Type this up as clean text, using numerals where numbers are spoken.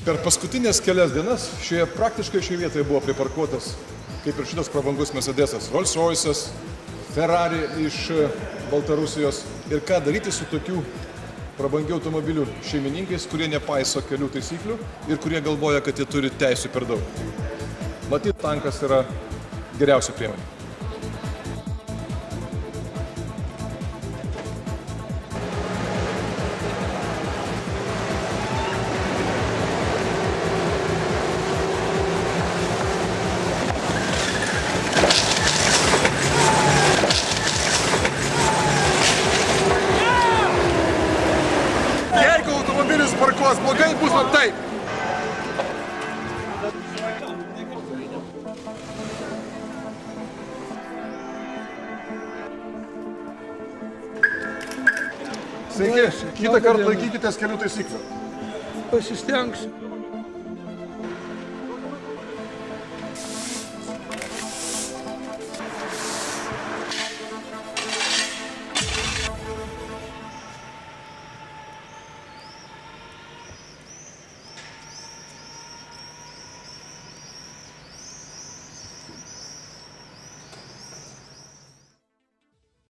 Per paskutinės kelias dienas praktiškai šioje vietoje buvo priparkuotas, kaip ir šitas prabangus Mercedesas, Rolls Royce'as, Ferrari iš Baltarusijos. Ir ką daryti su tokių prabangių automobilių šeimininkais, kurie nepaiso kelių taisyklių ir kurie galvoja, kad jie turi teisių per daug. Matyt, tankas yra geriausia priemonė. Jeigu automobilis parkuos blogai, bus va taip. Sveiki, kitą kartą laikykitės kelių taisyklių. Pasistengsiu.